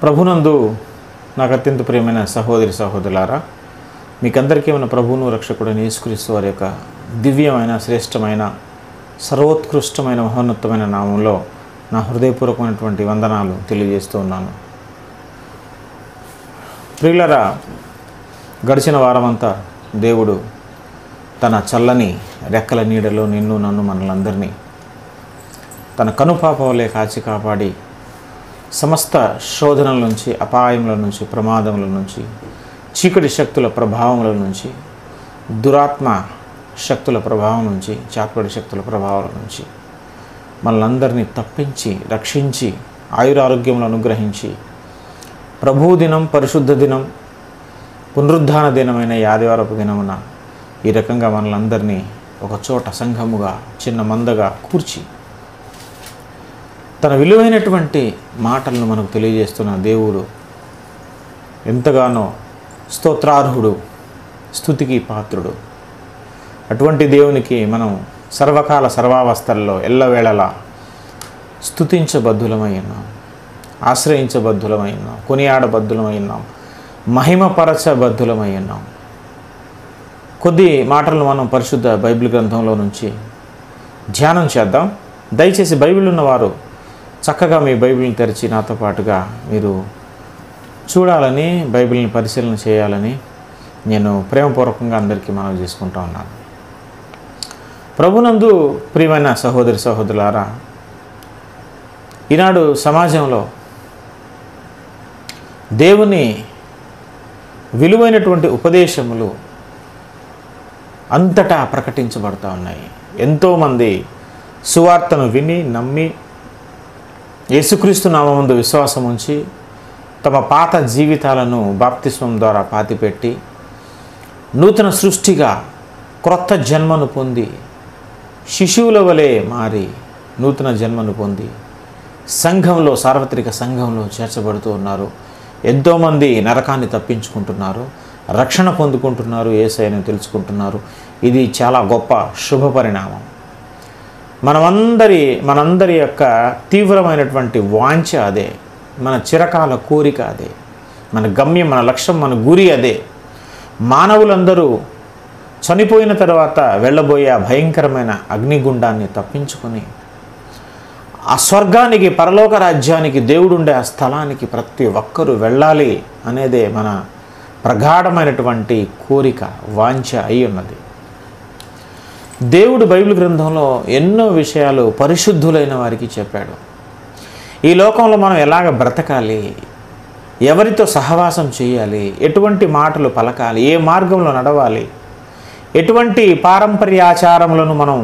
ప్రభునందు నాకు అత్యంత ప్రియమైన సహోదరి సహోదరులారా, మీకందరికీ మన ప్రభువును రక్షకుడైన యేసుక్రీస్తు వారి యొక్క దివ్యమైన, శ్రేష్టమైన, సర్వోత్కృష్టమైన, మహోన్నతమైన నామంలో నా హృదయపూర్వకమైనటువంటి వందనాలు తెలియజేస్తూ ఉన్నాను. ప్రియులారా, గడిచిన వారమంతా దేవుడు తన చల్లని రెక్కల నీడలో నిన్ను, నన్ను, మనలందరినీ తన కనుపాప వలె కాచి కాపాడి సమస్త శోధనల నుంచి, అపాయముల నుంచి, ప్రమాదముల నుంచి, చీకటి శక్తుల ప్రభావముల నుంచి, దురాత్మ శక్తుల ప్రభావం నుంచి, చాకటి శక్తుల ప్రభావాల నుంచి మనలందరినీ తప్పించి, రక్షించి, ఆయురారోగ్యములు అనుగ్రహించి, ప్రభువు దినం, పరిశుద్ధ దినం, పునరుద్ధాన దినమైన ఈ ఆదివారపు దినమున ఈ రకంగా మనలందరినీ ఒక చోట సంఘముగా, చిన్న మందగా కూర్చి తన విలువైనటువంటి మాటలను మనకు తెలియజేస్తున్న దేవుడు ఎంతగానో స్తోత్రార్హుడు, స్తుతికి పాత్రుడు. అటువంటి దేవునికి మనం సర్వకాల సర్వావస్థల్లో ఎల్లవేళలా స్తుతించబద్ధులమై ఉన్నాం, ఆశ్రయించబద్ధులమై ఉన్నాం, కొనియాడబద్ధులమై ఉన్నాం, మహిమపరచబద్ధులమై ఉన్నాం. కొద్ది మాటలను మనం పరిశుద్ధ బైబిల్ గ్రంథంలో నుంచి ధ్యానం చేద్దాం. దయచేసి బైబిల్ ఉన్నవారు చక్కగా మీ బైబిల్ని తెరిచి నాతో పాటుగా మీరు చూడాలని, బైబిల్ని పరిశీలన చేయాలని నేను ప్రేమపూర్వకంగా అందరికీ మనవి చేసుకుంటూ ఉన్నాను. ప్రభునందు ప్రియమైన సహోదరి సహోదరులారా, ఈనాడు సమాజంలో దేవుని విలువైనటువంటి ఉపదేశములు అంతటా ప్రకటించబడుతూ ఉన్నాయి. ఎంతోమంది సువార్తను విని, నమ్మి, యేసుక్రీస్తు నామముందు విశ్వాసం ఉంచి తమ పాత జీవితాలను బాప్తిస్మం ద్వారా పాతిపెట్టి నూతన సృష్టిగా క్రొత్త జన్మను పొంది, శిశువుల వలె మారి నూతన జన్మను పొంది సంఘంలో, సార్వత్రిక సంఘంలో చేర్చబడుతూ ఉన్నారు. ఎంతోమంది నరకాన్ని తప్పించుకుంటున్నారు, రక్షణ పొందుకుంటున్నారు, యేసయ్యను తెలుసుకుంటున్నారు. ఇది చాలా గొప్ప శుభ పరిణామం. మనందరి యొక్క తీవ్రమైనటువంటి వాంఛ అదే, మన చిరకాల కోరిక అదే, మన గమ్యం, మన లక్ష్యం, మన గురి అదే. మానవులందరూ చనిపోయిన తర్వాత వెళ్ళబోయే ఆ భయంకరమైన అగ్నిగుండాన్ని తప్పించుకొని ఆ స్వర్గానికి, పరలోక రాజ్యానికి, దేవుడుండే ఆ స్థలానికి ప్రతి ఒక్కరూ వెళ్ళాలి అనేదే మన ప్రగాఢమైనటువంటి కోరిక, వాంఛ అయి ఉన్నది. దేవుడు బైబిల్ గ్రంథంలో ఎన్నో విషయాలు పరిశుద్ధులైన వారికి చెప్పాడు. ఈ లోకంలో మనం ఎలాగ బ్రతకాలి, ఎవరితో సహవాసం చేయాలి, ఎటువంటి మాటలు పలకాలి, ఏ మార్గంలో నడవాలి, ఎటువంటి పారంపర్యాచారములను మనం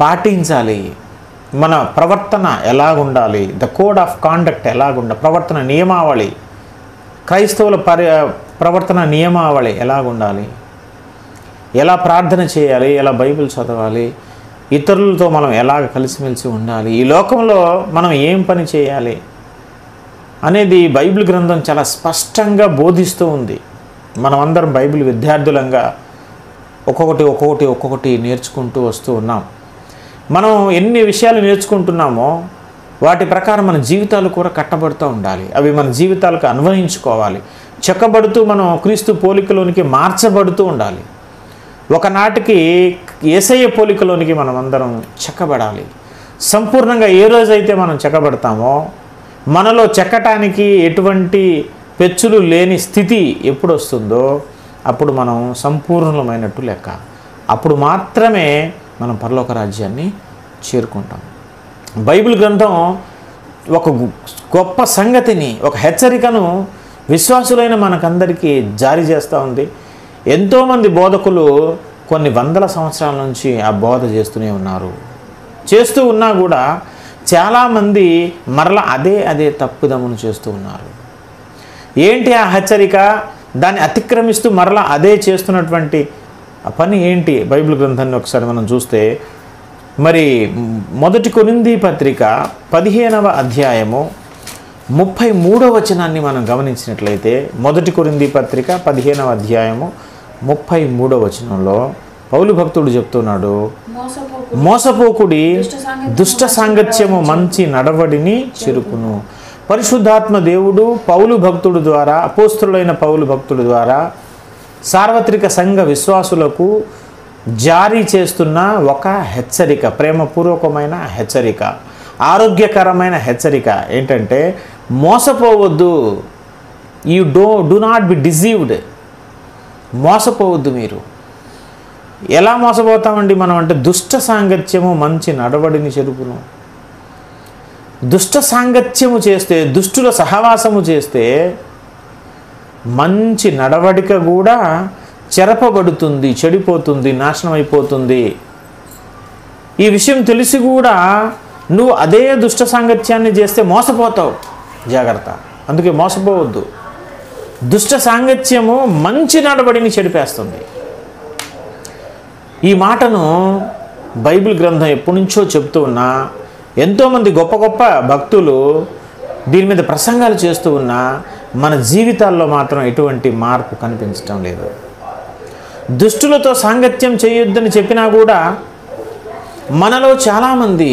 పాటించాలి, మన ప్రవర్తన ఎలాగుండాలి, ద కోడ్ ఆఫ్ కాండక్ట్ ఎలాగుండాలి, ప్రవర్తన నియమావళి, క్రైస్తవుల ప్రవర్తన నియమావళి ఎలాగుండాలి, ఎలా ప్రార్థన చేయాలి, ఎలా బైబిల్ చదవాలి, ఇతరులతో మనం ఎలాగ కలిసిమెలిసి ఉండాలి, ఈ లోకంలో మనం ఏం పని చేయాలి అనేది బైబిల్ గ్రంథం చాలా స్పష్టంగా బోధిస్తూ ఉంది. మనమందరం బైబిల్ విద్యార్థులంగా ఒక్కొక్కటి నేర్చుకుంటూ వస్తూ ఉన్నాం. మనం ఎన్ని విషయాలు నేర్చుకుంటున్నామో వాటి ప్రకారం మన జీవితాలు కూడా కట్టబడుతూ ఉండాలి. అవి మన జీవితాలకు అన్వయించుకోవాలి. చెక్కబడుతూ మనం క్రీస్తు పోలికలోనికి మార్చబడుతూ ఉండాలి. ఒకనాటికి యేసయ్య పోలికలోనికి మనం అందరం చెక్కబడాలి. సంపూర్ణంగా ఏ రోజైతే మనం చెక్కబడతామో, మనలో చెక్కటానికి ఎటువంటి పెచ్చులు లేని స్థితి ఎప్పుడు వస్తుందో అప్పుడు మనం సంపూర్ణమైనట్టు లెక్క. అప్పుడు మాత్రమే మనం పరలోక రాజ్యాన్ని చేరుకుంటాం. బైబిల్ గ్రంథం ఒక గొప్ప సంగతిని, ఒక హెచ్చరికను విశ్వాసులైన మనకందరికీ జారీ చేస్తూ ఉంది. ఎంతోమంది బోధకులు కొన్ని వందల సంవత్సరాల నుంచి ఆ బోధ చేస్తూ ఉన్నా కూడా చాలామంది మరలా అదే తప్పుదమును చేస్తూ ఉన్నారు. ఏంటి ఆ హెచ్చరిక? దాన్ని అతిక్రమిస్తూ మరలా అదే చేస్తున్నటువంటి పని ఏంటి? బైబిల్ గ్రంథాన్ని ఒకసారి మనం చూస్తే, మరి 1 కొరింథీ పత్రిక 15వ అధ్యాయము 33వ వచనాన్ని మనం గమనించినట్లయితే, 1 కొరింథీ పత్రిక 15వ అధ్యాయము 33వ వచనంలో పౌలు భక్తుడు చెప్తున్నాడు, మోసపోకుడి దుష్ట సాంగత్యము మంచి నడవడిని చెరుపును. పరిశుద్ధాత్మ దేవుడు పౌలు భక్తుడు ద్వారా, అపోస్తులైన పౌలు భక్తుడు ద్వారా సార్వత్రిక సంఘ విశ్వాసులకు జారీ చేస్తున్న ఒక హెచ్చరిక, ప్రేమపూర్వకమైన హెచ్చరిక, ఆరోగ్యకరమైన హెచ్చరిక ఏంటంటే మోసపోవద్దు. You do not be deceived. మోసపోవద్దు. మీరు ఎలా మోసపోతామండి మనం అంటే దుష్ట సాంగత్యము మంచి నడవడిని చెరుపును. దుష్ట సాంగత్యము చేస్తే, దుష్టుల సహవాసము చేస్తే మంచి నడవడిక కూడా చెరపబడుతుంది, చెడిపోతుంది, నాశనం అయిపోతుంది. ఈ విషయం తెలిసి కూడా నువ్వు అదే దుష్ట సాంగత్యాన్ని చేస్తే మోసపోతావు. జాగ్రత్త. అందుకే మోసపోవద్దు. దుష్ట సాంగత్యము మంచి నడవడిని చెడిపేస్తుంది. ఈ మాటను బైబిల్ గ్రంథం ఎప్పటి నుంచో చెప్తూ ఉన్నా, ఎంతోమంది గొప్ప గొప్ప భక్తులు దీని మీద ప్రసంగాలు చేస్తూ ఉన్నా మన జీవితాల్లో మాత్రం ఎటువంటి మార్పు కనిపించడం లేదు. దుష్టులతో సాంగత్యం చేయొద్దని చెప్పినా కూడా మనలో చాలామంది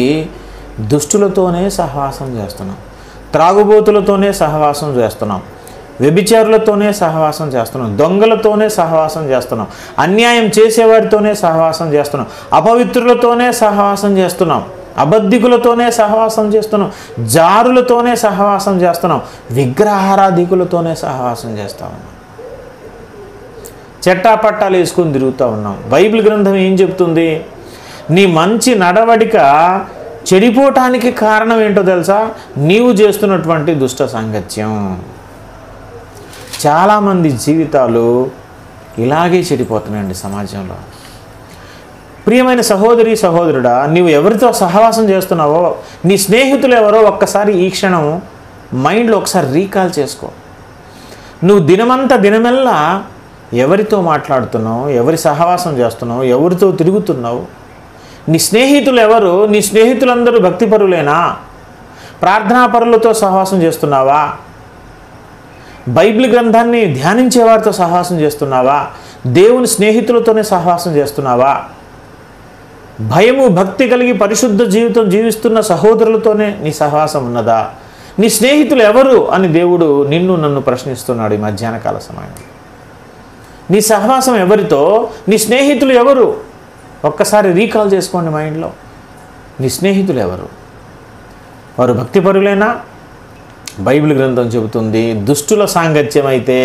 దుష్టులతోనే సహవాసం చేస్తున్నాం, త్రాగుబోతులతోనే సహవాసం చేస్తున్నాం, వ్యభిచారులతోనే సహవాసం చేస్తున్నాం, దొంగలతోనే సహవాసం చేస్తున్నాం, అన్యాయం చేసేవారితోనే సహవాసం చేస్తున్నాం, అపవిత్రులతోనే సహవాసం చేస్తున్నాం, అబద్ధికులతోనే సహవాసం చేస్తున్నాం, జారులతోనే సహవాసం చేస్తున్నాం, విగ్రహారాధికులతోనే సహవాసం చేస్తూ ఉన్నాం, చెట్టాపట్టాలు వేసుకొని తిరుగుతూ ఉన్నాం. బైబిల్ గ్రంథం ఏం చెప్తుంది? నీ మంచి నడవడిక చెడిపోవటానికి కారణం ఏంటో తెలుసా? నీవు చేస్తున్నటువంటి దుష్ట సాంగత్యం. చాలామంది జీవితాలు ఇలాగే చెడిపోతున్నాయండి సమాజంలో. ప్రియమైన సహోదరి సహోదరుడా, నీవు ఎవరితో సహవాసం చేస్తున్నావో, నీ స్నేహితులు ఎవరో ఒక్కసారి ఈ క్షణం మైండ్లో ఒకసారి రీకాల్ చేసుకో. నువ్వు దినమెల్లా ఎవరితో మాట్లాడుతున్నావు, ఎవరి సహవాసం చేస్తున్నావు, ఎవరితో తిరుగుతున్నావు, నీ స్నేహితులు ఎవరు? నీ స్నేహితులందరూ భక్తిపరులేనా? ప్రార్థనాపరులతో సహవాసం చేస్తున్నావా? బైబిల్ గ్రంథాన్ని ధ్యానించే వారితో సహవాసం చేస్తున్నావా? దేవుని స్నేహితులతోనే సహవాసం చేస్తున్నావా? భయము భక్తి కలిగి పరిశుద్ధ జీవితం జీవిస్తున్న సహోదరులతోనే నీ సహవాసం ఉన్నదా? నీ స్నేహితులు ఎవరు అని దేవుడు నిన్ను నన్ను ప్రశ్నిస్తున్నాడు ఈ మధ్యాహ్న కాల సమయంలో. నీ సహవాసం ఎవరితో? నీ స్నేహితులు ఎవరు? ఒక్కసారి రీకాల్ చేసుకోండి మైండ్లో. నీ స్నేహితులు ఎవరు? వారు భక్తిపరులేనా? బైబిల్ గ్రంథం చెబుతుంది దుష్టుల సాంగత్యం అయితే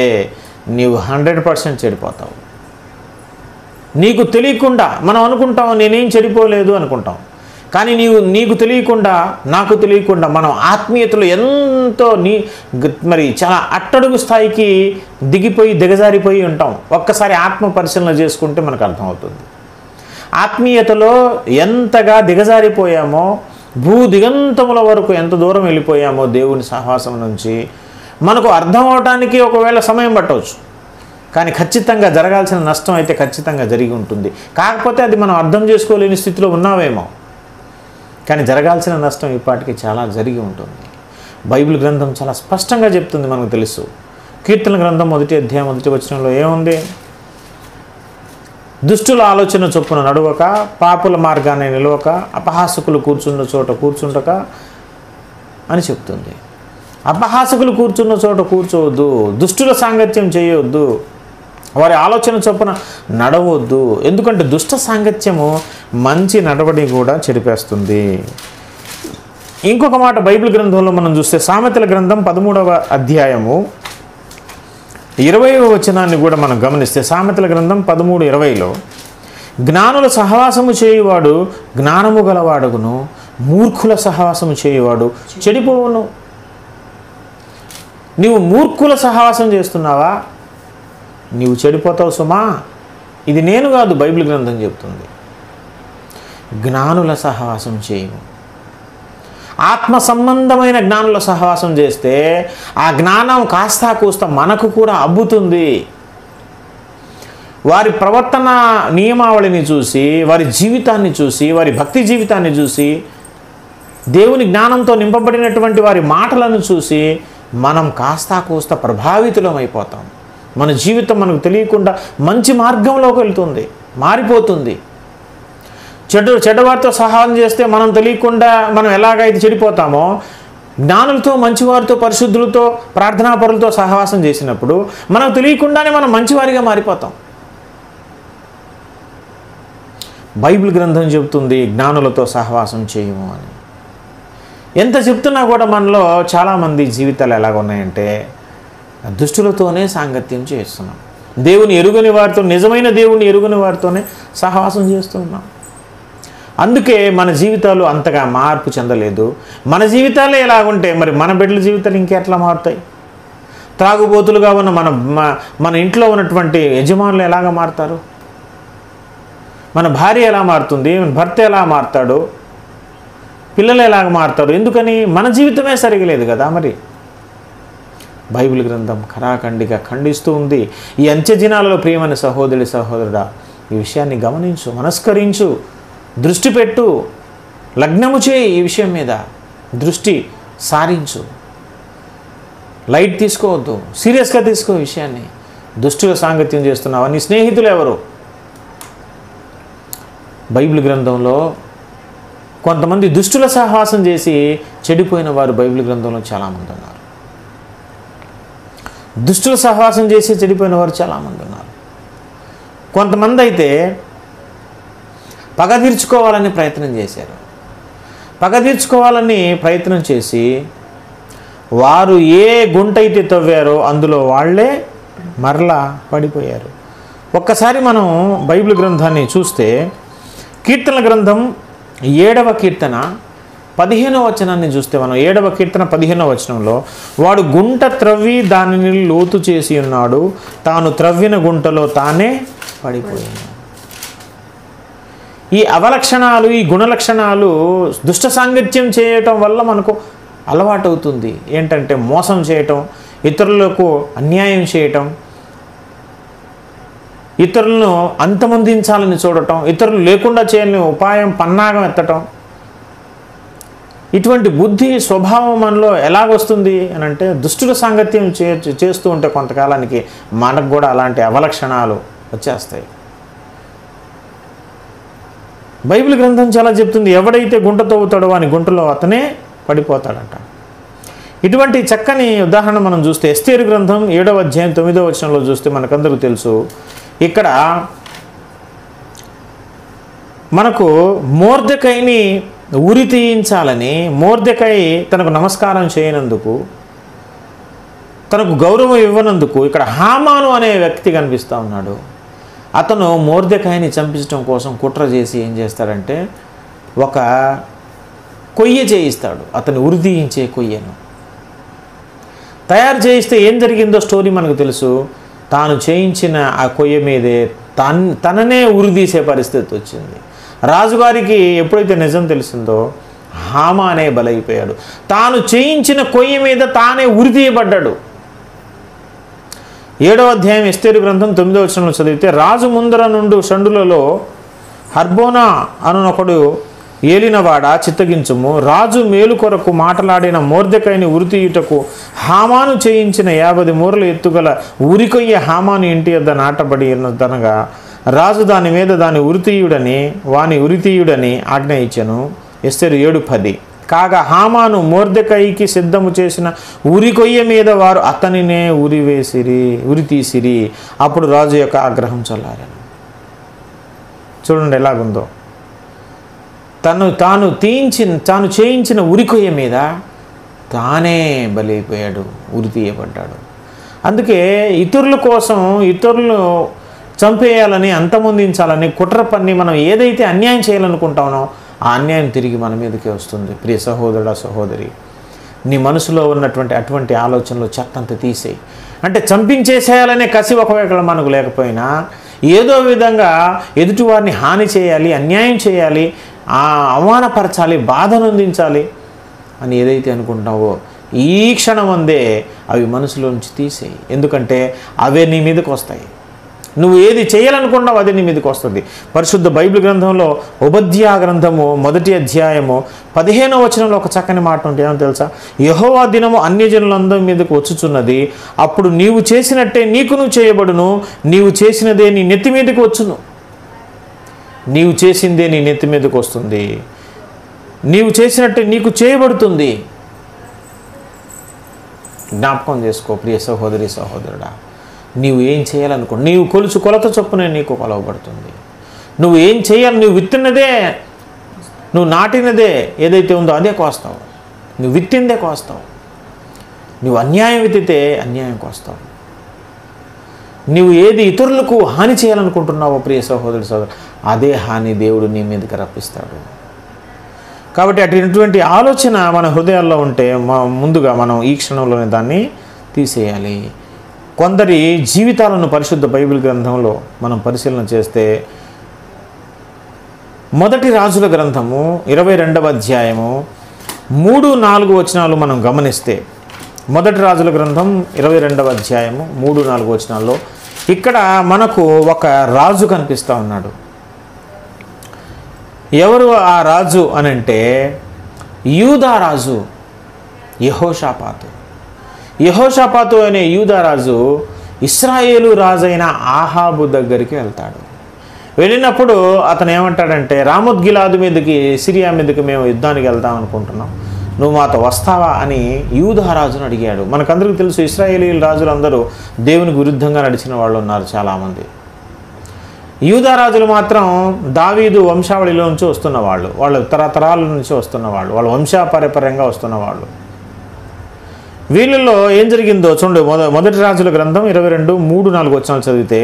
నీవు 100% చెడిపోతావు. నీకు తెలియకుండా మనం అనుకుంటాం నేనేం చెడిపోలేదు అనుకుంటాం, కానీ నీకు తెలియకుండా నాకు తెలియకుండా మనం ఆత్మీయతలో ఎంతో మరి చాలా అట్టడుగు స్థాయికి దిగజారిపోయి ఉంటాం. ఒక్కసారి ఆత్మ పరిశీలన చేసుకుంటే మనకు అర్థమవుతుంది. ఆత్మీయతలో ఎంతగా దిగజారిపోయామో, భూదిగంతముల వరకు ఎంత దూరం వెళ్ళిపోయామో దేవుని సహవాసం నుంచి మనకు అర్థం అవడానికి ఒకవేళ సమయం పట్టవచ్చు, కానీ ఖచ్చితంగా జరగాల్సిన నష్టం అయితే ఖచ్చితంగా జరిగి ఉంటుంది. కాకపోతే అది మనం అర్థం చేసుకోలేని స్థితిలో ఉన్నావేమో, కానీ జరగాల్సిన నష్టం ఇప్పటికీ చాలా జరిగి ఉంటుంది. బైబిల్ గ్రంథం చాలా స్పష్టంగా చెప్తుంది, మనకు తెలుసు. కీర్తన గ్రంథం 1వ అధ్యాయం 1వ వచనంలో ఏముంది? దుష్టుల ఆలోచన చొప్పున నడువక, పాపుల మార్గాన్ని నిలవక, అపహాసకులు కూర్చున్న చోట కూర్చుండక అని చెప్తుంది. అపహాసకులు కూర్చున్న చోట కూర్చోవద్దు, దుష్టుల సాంగత్యం చేయవద్దు, వారి ఆలోచన చొప్పున నడవద్దు. ఎందుకంటే దుష్ట సాంగత్యము మంచి నడవడి కూడా చెడిపేస్తుంది. ఇంకొక మాట బైబిల్ గ్రంథంలో మనం చూస్తే సామెతల గ్రంథం 13వ అధ్యాయము 20వ వచనాన్ని కూడా మనం గమనిస్తే, సామెతల గ్రంథం 13:20లో జ్ఞానుల సహవాసము చేయువాడు జ్ఞానము గలవాడుగును, మూర్ఖుల సహవాసము చేయువాడు చెడిపోవును. నీవు మూర్ఖుల సహవాసం చేస్తున్నావా? నీవు చెడిపోతావు సుమా. ఇది నేను కాదు, బైబిల్ గ్రంథం చెప్తుంది. జ్ఞానుల సహవాసం చేయము. ఆత్మ సంబంధమైన జ్ఞానుల సహవాసం చేస్తే ఆ జ్ఞానం కాస్తా కూస్తా మనకు కూడా అబ్బుతుంది. వారి ప్రవర్తన నియమావళిని చూసి, వారి జీవితాన్ని చూసి, వారి భక్తి జీవితాన్ని చూసి, దేవుని జ్ఞానంతో నింపబడినటువంటి వారి మాటలను చూసి మనం కాస్తా కూస్తా ప్రభావితులం అయిపోతాం. మన జీవితం మనకు తెలియకుండా మంచి మార్గంలోకి వెళ్తుంది, మారిపోతుంది. చెడ్డవారితో సహాయం చేస్తే మనం తెలియకుండా మనం ఎలాగైతే చెడిపోతామో, జ్ఞానులతో, మంచివారితో, పరిశుద్ధులతో, ప్రార్థనాపరులతో సహవాసం చేసినప్పుడు మనకు తెలియకుండానే మనం మంచివారిగా మారిపోతాం. బైబిల్ గ్రంథం చెబుతుంది జ్ఞానులతో సహవాసం చేయము అని. ఎంత చెప్తున్నా కూడా మనలో చాలామంది జీవితాలు ఎలాగ ఉన్నాయంటే దుష్టులతోనే సాంగత్యం చేస్తున్నాం. దేవుని ఎరుగని వారితో, నిజమైన దేవుని ఎరుగని వారితోనే సహవాసం చేస్తున్నాం. అందుకే మన జీవితాలు అంతగా మార్పు చెందలేదు. మన జీవితాలే ఎలాగుంటే మరి మన బిడ్డల జీవితాలు ఇంకెట్లా మారుతాయి? త్రాగుబోతులుగా ఉన్న మన ఇంట్లో ఉన్నటువంటి యజమానులు ఎలాగ మారుతారు? మన భార్య ఎలా మారుతుంది? మన భర్త ఎలా మారుతాడు? పిల్లలు ఎలాగ మారుతారు? ఎందుకని? మన జీవితమే సరిగలేదు కదా. మరి బైబిల్ గ్రంథం ఖరాఖండిగా ఖండిస్తూ ఉంది. ఈ అంత్య దినాలలో ప్రియమైన సహోదరుడా, ఈ విషయాన్ని గమనించు, మనస్కరించు, దృష్టి పెట్టు, లగ్నము చేయి, ఈ విషయం మీద దృష్టి సారించు. లైట్ తీసుకోవద్దు, సీరియస్గా తీసుకో విషయాన్ని. దుష్టుల సాంగత్యం చేస్తున్నావా? నీ స్నేహితులు ఎవరు? బైబిల్ గ్రంథంలో కొంతమంది దుష్టుల సహవాసం చేసి చెడిపోయిన వారు బైబిల్ గ్రంథంలో చాలామంది ఉన్నారు. దుష్టుల సహవాసం చేసి చెడిపోయిన వారు చాలామంది ఉన్నారు. కొంతమంది అయితే పగ తీర్చుకోవాలని ప్రయత్నం చేశారు. పగ తీర్చుకోవాలని ప్రయత్నం చేసి వారు ఏ గుంట అయితే తవ్వారో అందులో వాళ్ళే మరలా పడిపోయారు. ఒక్కసారి మనం బైబిల్ గ్రంథాన్ని చూస్తే కీర్తనల గ్రంథం 7వ కీర్తన 15వ వచనాన్ని చూస్తే మనం 7వ కీర్తన 15వ వచనంలో, వాడు గుంట త్రవ్వి దానిని లోతు చేసి ఉన్నాడు, తాను త్రవ్విన గుంటలో తానే పడిపోయాడు. ఈ అవలక్షణాలు, ఈ గుణలక్షణాలు దుష్ట సాంగత్యం చేయటం వల్ల మనకు అలవాటవుతుంది. ఏంటంటే మోసం చేయటం, ఇతరులకు అన్యాయం చేయటం, ఇతరులను అంతమొందించాలని చూడటం, ఇతరులు లేకుండా చేయని ఉపాయం పన్నాగం ఎత్తటం. ఇటువంటి బుద్ధి స్వభావం మనలో ఎలాగొస్తుంది అని అంటే దుష్టుల సాంగత్యం చేస్తూ ఉంటే కొంతకాలానికి మనకు కూడా అలాంటి అవలక్షణాలు వచ్చేస్తాయి. బైబిల్ గ్రంథం చాలా చెప్తుంది, ఎవడైతే గుంట తవ్వుతాడో అని గుంటలో అతనే పడిపోతాడంట. ఇటువంటి చక్కని ఉదాహరణ మనం చూస్తే ఎస్తేరు గ్రంథం 7వ అధ్యాయం 9వ వచనంలో చూస్తే మనకందరికీ తెలుసు, ఇక్కడ మనకు మొర్దెకైని ఉరి తీయించాలని, మొర్దెకై తనకు నమస్కారం చేయనందుకు, తనకు గౌరవం ఇవ్వనందుకు ఇక్కడ హామాను అనే వ్యక్తి కనిపిస్తూ ఉన్నాడు. అతను మొర్దెకైని చంపించడం కోసం కుట్ర చేసి ఏం చేస్తాడంటే ఒక కొయ్య చేయిస్తాడు. అతను ఉరి తీయించే కొయ్యను తయారు చేయిస్తే ఏం జరిగిందో స్టోరీ మనకు తెలుసు. తాను చేయించిన ఆ కొయ్య మీదే తననే ఉరిదీసే పరిస్థితి వచ్చింది. రాజుగారికి ఎప్పుడైతే నిజం తెలిసిందో హామా అనే బలైపోయాడు. తాను చేయించిన కొయ్య మీద తానే ఉరితీయబడ్డాడు. 7వ అధ్యాయం ఎస్తేరు గ్రంథం 9వ వచనంలో చదివితే, రాజు ముందర నుండి షండులలో హర్బోనా అనునొకడు ఏలినవాడ చిత్తగించుము, రాజు మేలు కొరకు మాటలాడిన మొర్దెకైని ఉరితీయుటకు హామాను చేయించిన 50 మూరల ఎత్తుగల ఉరికొయ్య హామాను ఇంటి వద్ద నాటబడి ఉన్నదనగా రాజు దాని మీద వాని ఉరితీయుడని ఆజ్ఞ ఇచ్చెను. ఎస్తేరు 7:10. కాగా హామాను మొర్దెకైకి సిద్ధము చేసిన ఉరికొయ్య మీద వారు అతనినే ఉరి తీసిరి. అప్పుడు రాజు యొక్క ఆగ్రహం చల్లారాను. చూడండి ఎలాగుందో. తాను చేయించిన ఉరికొయ్య మీద తానే బలైపోయాడు, ఉరి తీయబడ్డాడు. అందుకే ఇతరుల కోసం, ఇతరులను చంపేయాలని, అంతమొందించాలని కుట్ర పన్ని మనం ఏదైతే అన్యాయం చేయాలనుకుంటామో ఆ అన్యాయం తిరిగి మన మీదకే వస్తుంది. ప్రియ సహోదరుడా, సహోదరి, నీ మనసులో ఉన్నటువంటి అటువంటి ఆలోచనలు చెత్తంత తీసేయి. అంటే చంపించేసేయాలనే కసి ఒకవేళ మనకు లేకపోయినా ఏదో విధంగా ఎదుటివారిని హాని చేయాలి, అన్యాయం చేయాలి, అవమానపరచాలి, బాధనందించాలి అని ఏదైతే అనుకుంటావో ఈ క్షణం అందే అవి మనసులోంచి తీసేయి. ఎందుకంటే అవే నీ మీదకి వస్తాయి. నువ్వు ఏది చేయాలనుకున్నావు అదే నీ మీదకి వస్తుంది. పరిశుద్ధ బైబిల్ గ్రంథంలో ఉపధ్యాయ గ్రంథము 1వ అధ్యాయము 15వ వచనంలో ఒక చక్కని మాట ఉంటుంది. ఏమో తెలుసా? యెహోవా దినము అన్యజనులందరి మీదకు వచ్చుచున్నది, అప్పుడు నీవు చేసినట్టే నీకును చేయబడును, నీవు చేసినదే నీ నెత్తి మీదకి వచ్చును. నీవు చేసిందే నీ నెత్తి మీదకి వస్తుంది, నీవు చేసినట్టే నీకు చేయబడుతుంది. జ్ఞాపకం చేసుకో ప్రియ సహోదరి సహోదరుడా. నీవు ఏం చేయాలనుకో, నీవు కొలత చొప్పునే నీకు కొలవబడుతుంది. నువ్వు ఏం చేయాలి, నువ్వు విత్తినదే, నువ్వు నాటినదే ఏదైతే ఉందో అదే కోస్తావు. నువ్వు విత్తిందే కోస్తావు. నువ్వు అన్యాయం విత్తితే అన్యాయం కోస్తావు. నువ్వు ఏది ఇతరులకు హాని చేయాలనుకుంటున్నావో ప్రియ సహోదరి సహోదరు, అదే హాని దేవుడు నీ మీదకి రప్పిస్తాడు. కాబట్టి అటువంటి ఆలోచన మన హృదయాల్లో ఉంటే ముందుగా మనం ఈ క్షణంలోనే దాన్ని తీసేయాలి. కొందరి జీవితాలను పరిశుద్ధ బైబిల్ గ్రంథంలో మనం పరిశీలన చేస్తే, మొదటి రాజుల గ్రంథము 22వ అధ్యాయము 3-4 వచనాలు మనం గమనిస్తే, మొదటి రాజుల గ్రంథం 22వ అధ్యాయము 3-4 వచనాల్లో ఇక్కడ మనకు ఒక రాజు కనిపిస్తూ ఉన్నాడు. ఎవరు ఆ రాజు అని అంటే, యూదా రాజు యెహోషాపాతు. యెహోషాపాతు అనే యూదా రాజు ఇశ్రాయేలు రాజైన ఆహాబు దగ్గరికి వెళ్తాడు. వెళ్ళినప్పుడు అతను ఏమంటాడంటే, రామోత్గిలాదు మీదకి, సిరియా మీదకి మేము యుద్ధానికి వెళ్దాం అనుకుంటున్నాం, నువ్వు మాతో వస్తావా అని యూదా రాజును అడిగాడు. మనకందరికీ తెలుసు, ఇశ్రాయేలీల రాజులందరూ దేవునికి విరుద్ధంగా నడిచిన వాళ్ళు ఉన్నారు చాలామంది. యూదా రాజులు మాత్రం దావీదు వంశావళిలో నుంచి వస్తున్నవాళ్ళు, వాళ్ళు తరతరాల నుంచి వస్తున్నవాళ్ళు, వాళ్ళ వంశాపారంపర్యంగా వస్తున్నవాళ్ళు. వీళ్ళల్లో ఏం జరిగిందో చూడండి. మొదటి రాజుల గ్రంథం 22:3-4 వచనాలు చదివితే,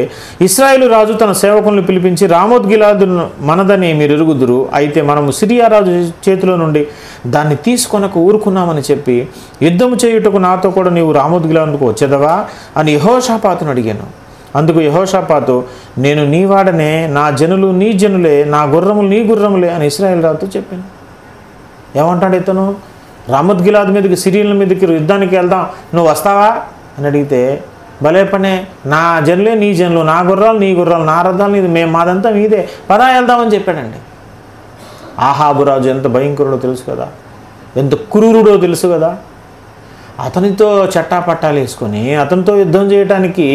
ఇశ్రాయేలు రాజు తన సేవకులను పిలిపించి, రామోత్గిలాదు మనదని మీరు ఎరుగుదురు, అయితే మనము సిరియా రాజు చేతిలో నుండి దాన్ని తీసుకొనక ఊరుకున్నామని చెప్పి, యుద్ధము చేయుటకు నాతో కూడా నీవు రామోత్గిలాదుకు వచ్చేదవా అని యెహోషాపాతును అడిగాను. అందుకు యెహోషాపాతు, నేను నీ వాడనే, నా జనులు నీ జనులే, నా గుర్రములు నీ గుర్రములే అని ఇశ్రాయేలు రాజుతో చెప్పాను. ఏమంటాడు ఇతను? రామోత్గిలాదు మీదకి, సిరియన్ల మీదకి యుద్ధానికి వెళ్దాం, నువ్వు వస్తావా అని అడిగితే, భలే పనే, నా జనులే నీ జనులు, నా గుర్రాలు నీ గుర్రాలు, నా రథాలు నీది, మాదంతా మీదే, పదా వెళ్దామని చెప్పాడండి. ఆహాబు రాజు ఎంత భయంకరుడో తెలుసు కదా, ఎంత క్రూరుడో తెలుసు కదా. అతనితో చట్టాపట్టాలు వేసుకొని అతనితో యుద్ధం చేయడానికి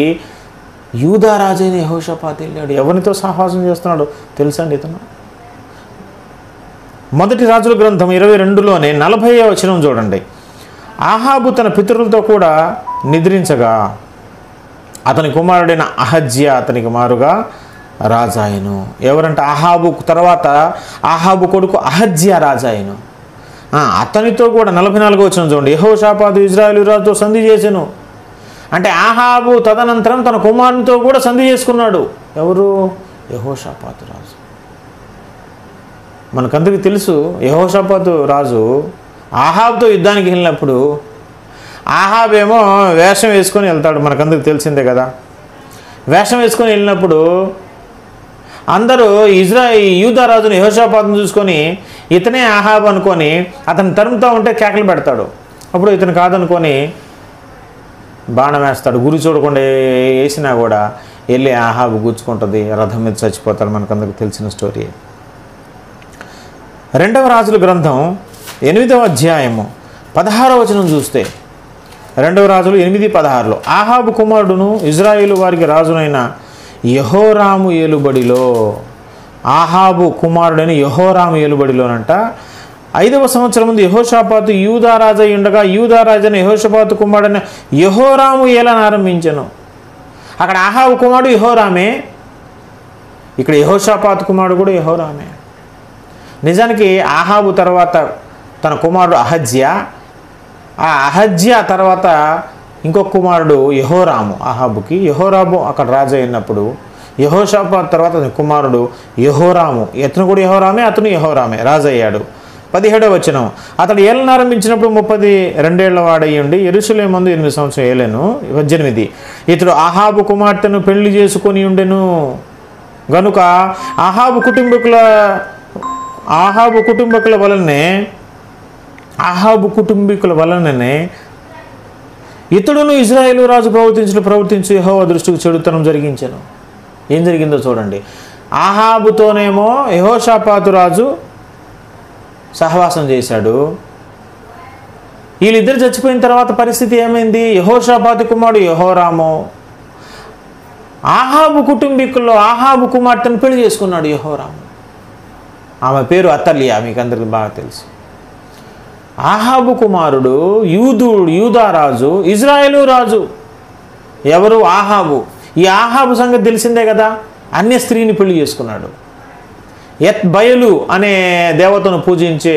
యూదా రాజైన యెహోషాపాతు వెళ్ళాడు. ఎవరితో సహవాసం చేస్తున్నాడు తెలుసండి ఇతను? మొదటి రాజుల గ్రంథం 22లోనే 40వ వచనం చూడండి. ఆహాబు తన పితరులతో కూడా నిద్రించగా అతని కుమారుడైన అహజ్యా అతనికి మారుగా రాజాయను. ఎవరంటే ఆహాబు తర్వాత ఆహాబు కొడుకు అహజ్యా రాజాయను. అతనితో కూడా 44వ వచనం చూడండి. యెహోషాపాతు ఇశ్రాయేలు రాజుతో సంధి చేసెను. అంటే ఆహాబు తదనంతరం తన కుమారునితో కూడా సంధి చేసుకున్నాడు. ఎవరు? యెహోషాపాతు రాజు. మనకందరికీ తెలుసు, యెహోషాపాతు రాజు ఆహాబుతో యుద్ధానికి వెళ్ళినప్పుడు ఆహాబ్ ఏమో వేషం వేసుకొని వెళ్తాడు. మనకందరికి తెలిసిందే కదా. వేషం వేసుకొని వెళ్ళినప్పుడు అందరూ యూదా రాజుని యెహోషాపాతును చూసుకొని ఇతనే ఆహాబ్ అనుకొని అతను తరుముతూ ఉంటే కేకలు పెడతాడు. అప్పుడు ఇతను కాదనుకొని బాణం వేస్తాడు. గురి చూడకుండా వేసినా కూడా వెళ్ళి ఆహాబు గుచ్చుకుంటుంది, రథం మీద చచ్చిపోతాడు. మనకందరికి తెలిసిన స్టోరీ. 2వ రాజుల గ్రంథం 8వ అధ్యాయము 16వ వచనం చూస్తే, 2వ రాజులు 8:16లో ఆహాబు కుమారుడును ఇజ్రాయేలు వారికి రాజునైన యెహోరాము ఏలుబడిలో, ఆహాబు కుమారుడని యెహోరాము ఏలుబడిలోనంట 5వ సంవత్సరం ముందు యెహోషాపాతు యూదా రాజు అయి ఉండగా యూదా రాజైన యెహోషాపాతు కుమారుడైన యెహోరాము ఏలను ఆరంభించెను. అక్కడ ఆహాబు కుమారుడు యెహోరామే, ఇక్కడ యెహోషాపాతు కుమారుడు కూడా యెహోరామే. నిజానికి ఆహాబు తర్వాత తన కుమారుడు అహజ్యా, ఆ అహజ్యా తర్వాత ఇంకొక కుమారుడు యెహోరాము ఆహాబుకి. యెహోరాము అక్కడ రాజు అయినప్పుడు యెహోషాపాతు తర్వాత అతని కుమారుడు యెహోరాము, ఇతను కూడా యెహోరామే, అతను యెహోరామే రాజు అయ్యాడు. 17వ వచనం. అతడు ఏలను ఆరంభించినప్పుడు 32 ఏళ్ల వాడయ్యుండి యెరూషలేము మందు 8 సంవత్సరం ఏలెను. 18 ఇతడు ఆహాబు కుమార్తెను పెళ్లి చేసుకొని ఉండెను గనుక ఆహాబు కుటుంబీకుల వలననే ఇతడును ఇజ్రాయేలు రాజు ప్రవర్తించు యెహోవా దృష్టికి చెడుతనం జరిగించెను. ఏం జరిగిందో చూడండి. ఆహాబుతోనేమో యెహోషాపాతు రాజు సహవాసం చేశాడు. వీళ్ళిద్దరు చచ్చిపోయిన తర్వాత పరిస్థితి ఏమైంది? యెహోషాపాతు కుమారుడు యెహోరాము ఆహాబు కుటుంబీకుల్లో ఆహాబు కుమార్తెను పెళ్లి చేసుకున్నాడు యెహోరాము. ఆమె పేరు అతల్యా, మీకు అందరికి బాగా తెలుసు. ఆహాబు కుమారుడు యూదా రాజు, ఇజ్రాయేలు రాజు. ఎవరు? ఆహాబు. ఈ ఆహాబు సంగతి తెలిసిందే కదా, అన్య స్త్రీని పెళ్లి చేసుకున్నాడు. బయలు అనే దేవతను పూజించే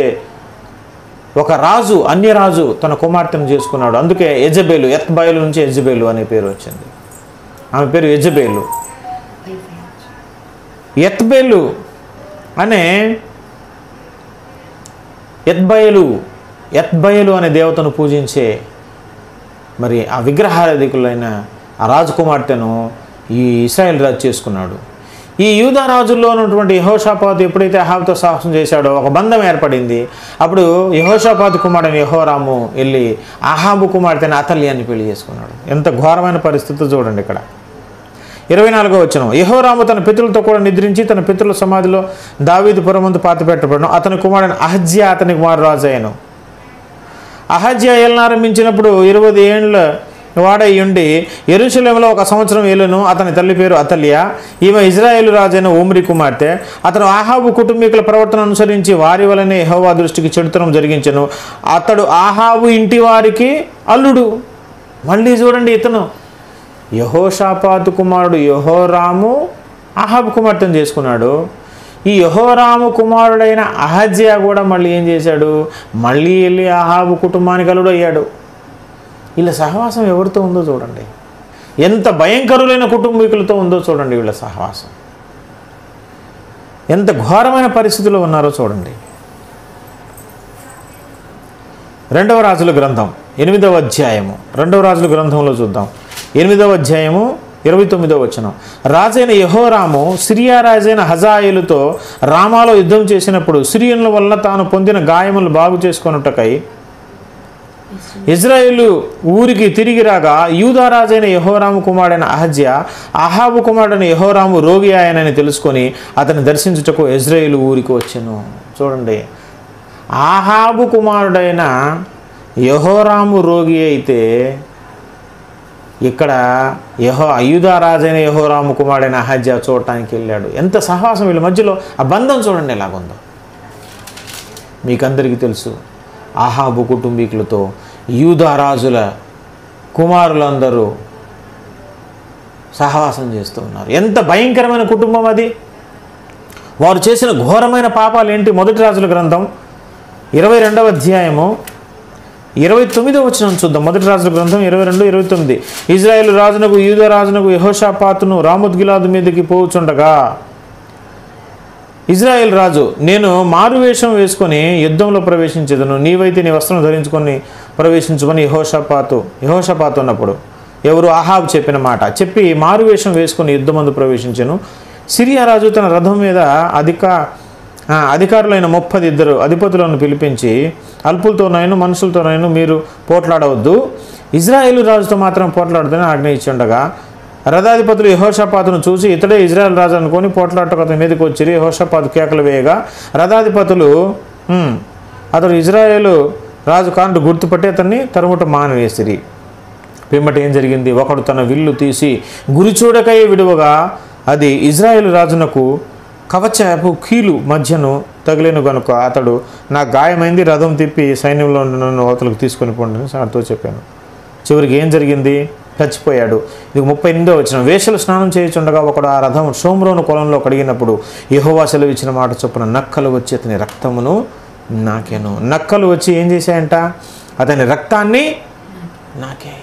ఒక రాజు, అన్యరాజు తన కుమార్తెను చేసుకున్నాడు. అందుకే యెజబేలు, బయలు నుంచి యెజబేలు అనే పేరు వచ్చింది. ఆమె పేరు యెజబేలు. బయలు అనే బయలు అనే దేవతను పూజించే మరి ఆ విగ్రహారాధికులైన ఆ రాజకుమార్తెను ఈ ఇశ్రాయేల్ రాజు చేసుకున్నాడు. ఈ యూదా రాజుల్లో ఉన్నటువంటి యెహోషాపాతు ఎప్పుడైతే అహాబుతో సాహసం చేశాడో ఒక బంధం ఏర్పడింది. అప్పుడు యెహోషాపాతు కుమారుడైన యెహోరాము వెళ్ళి అహాబు కుమార్తెని అతల్యాన్ని పెళ్లి చేసుకున్నాడు. ఎంత ఘోరమైన పరిస్థితి చూడండి. ఇక్కడ 24వ వచనం, యెహోరాము తన పితరులతో కూడా నిద్రించి తన పితరుల సమాధిలో దావీదు పురమందు పాతిపెట్టబడను. అతని కుమారుడైన అహజ్యా అతని కుమారుడు రాజు అయ్యను. అహజ్యా ఏలనారంభించినప్పుడు 20 ఏళ్ళ వాడై ఉండి యెరూషలేములో 1 సంవత్సరం ఏలును. అతని తల్లి పేరు అతల్యా. ఈమె ఇజ్రాయేలు రాజైన ఓమ్రి కుమార్తె. అతను ఆహాబు కుటుంబీకుల ప్రవర్తన అనుసరించి వారి వలనే యెహోవా దృష్టికి చెడుతనం జరిగించెను. అతడు ఆహాబు ఇంటి వారికి అల్లుడు. మళ్ళీ చూడండి, ఇతను యెహోషాపాతు కుమారుడు యెహోరాము అహాబు కుమార్తెను చేసుకున్నాడు. ఈ యెహోరాము కుమారుడైన అహజ్యా కూడా మళ్ళీ ఏం చేశాడు? మళ్ళీ వెళ్ళి అహాబు కుటుంబానికి అల్లుడు అయ్యాడు. వీళ్ళ సహవాసం ఎవరితో ఉందో చూడండి, ఎంత భయంకరులైన కుటుంబీకులతో ఉందో చూడండి. వీళ్ళ సహవాసం ఎంత ఘోరమైన పరిస్థితుల్లో ఉన్నారో చూడండి. 2వ రాజుల గ్రంథం 8వ అధ్యాయము, 2వ రాజుల గ్రంథంలో చూద్దాం. 8వ అధ్యాయము 29వ వచనం, రాజైన యెహోరాము సిరియా రాజైన హజాయేలుతో రామాలో యుద్ధం చేసినప్పుడు సిరియన్ల వల్ల తాను పొందిన గాయములు బాగు చేసుకొనుటకై ఇజ్రాయేలు ఊరికి తిరిగి రాగా యూదా రాజైన యెహోరాము కుమారుడైన అహజ్యా అహాబు కుమారుడైన యెహోరాము రోగి ఆయనని తెలుసుకొని అతన్ని దర్శించుటకు ఇజ్రాయేలు ఊరికి వచ్చెను. చూడండి, ఆహాబు కుమారుడైన యెహోరాము రోగి అయితే ఇక్కడ యూదా రాజైన యెహోరాము కుమారుడైన అహజ్యా చూడటానికి వెళ్ళాడు. ఎంత సహవాసం వీళ్ళ మధ్యలో, ఆ బంధం చూడండి ఎలాగుందో. మీకందరికీ తెలుసు, ఆహాబు కుటుంబీకులతో యూదా రాజుల కుమారులందరూ సహవాసం చేస్తూ ఉన్నారు. ఎంత భయంకరమైన కుటుంబం అది. వారు చేసిన ఘోరమైన పాపాలు ఏంటి? 1 రాజుల గ్రంథం 22వ అధ్యాయము 29వ వచనం చూద్దాం. 1 రాజుల గ్రంథం 22, 29. ఇజ్రాయేలు రాజునకు యూదా రాజునకు యెహోషాపాతును రామోత్గిలాదు మీదకి పోవుచుండగా ఇజ్రాయేల్ రాజు, నేను మారువేషం వేసుకొని యుద్ధంలో ప్రవేశించేదను, నీవైతే నీ వస్త్రం ధరించుకొని ప్రవేశించుకొని యెహోషాపాతు అన్నప్పుడు ఎవరు? ఆహాబు చెప్పిన మాట చెప్పి మారువేషం వేసుకొని యుద్ధమందు ప్రవేశించెను. సిరియా రాజు తన రథం మీద అధికారులైన 32 అధిపతులను పిలిపించి, అల్పులతోనైనా మనుషులతోనైనా మీరు పోట్లాడవద్దు, ఇజ్రాయేలు రాజుతో మాత్రం పోట్లాడుతూనే ఆజ్ఞ ఇచ్చుండగా రథాధిపతులు యెహోషాపాతును చూసి ఇతడే ఇజ్రాయేల్ రాజు అనుకొని పోట్లాటకు అతని మీదకి వచ్చి యెహోషాపాతు కేకలు వేయగా రథాధిపతులు అతడు ఇజ్రాయేలు రాజు కానుడు గుర్తుపట్టి అతన్ని తరుముట మానివేసిరి. పిమ్మట ఏం జరిగింది? ఒకడు తన విల్లు తీసి గురిచూడకై విడువగా అది ఇజ్రాయేల్ రాజునకు కవచపు కీలు మధ్యను తగిలిన కనుక అతడు, నా గాయమైంది, రథం తిప్పి సైన్యంలో నన్ను అవతలకు తీసుకొని పోండి సార్తో చెప్పాను. చివరికి ఏం జరిగింది? చచ్చిపోయాడు. ఇది 38వ వచనం, వేషలు స్నానం చేయుచుండగా ఒకడు ఆ రథం షోమ్రోను పొలంలో కడిగినప్పుడు యెహోవా సెలవిచ్చిన మాట చొప్పున నక్కలు వచ్చి అతని రక్తమును నాకెను. నక్కలు వచ్చి ఏం చేశాయంట? అతని రక్తాన్ని నాకే.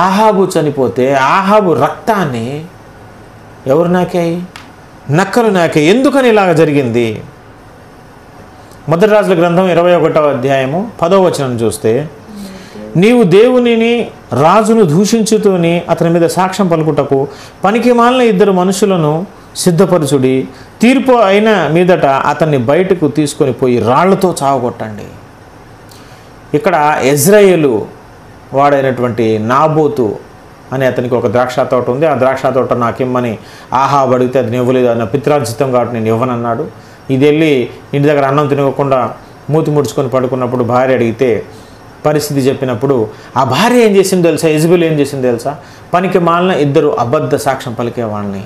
ఆహాబు చనిపోతే ఆహాబు రక్తాన్ని ఎవరు నాకాయి? నక్కలు నాకాయి. ఎందుకని ఇలాగ జరిగింది? 1 రాజుల గ్రంథం 21వ అధ్యాయము 10వ వచనం చూస్తే, నీవు దేవునిని రాజును దూషించుతూని అతని మీద సాక్ష్యం పలుకుటకు పనికి మాలిన 2 మనుషులను సిద్ధపరచుడి, తీర్పు అయిన మీదట అతన్ని బయటకు తీసుకొని పోయి రాళ్లతో చావగొట్టండి. ఇక్కడ ఇజ్రాయేలు వాడైనటువంటి నాబోతు అని అతనికి ఒక ద్రాక్ష తోట ఉంది. ఆ ద్రాక్ష తోట నాకిమ్మని ఆహాబు అడిగితే అది ఇవ్వలేదు. అన్న పిత్రార్జితం కాబట్టి నేను ఇవ్వనన్నాడు. ఇది వెళ్ళి ఇంటి దగ్గర అన్నం తినకుండా మూతి ముడుచుకొని పడుకున్నప్పుడు భార్య అడిగితే పరిస్థితి చెప్పినప్పుడు ఆ భార్య ఏం చేసిందో తెలుసా? యెజబెలు ఏం చేసిందో తెలుసా? పనికి మాలిన 2 అబద్ధ సాక్ష్యం పలికే వాళ్ళని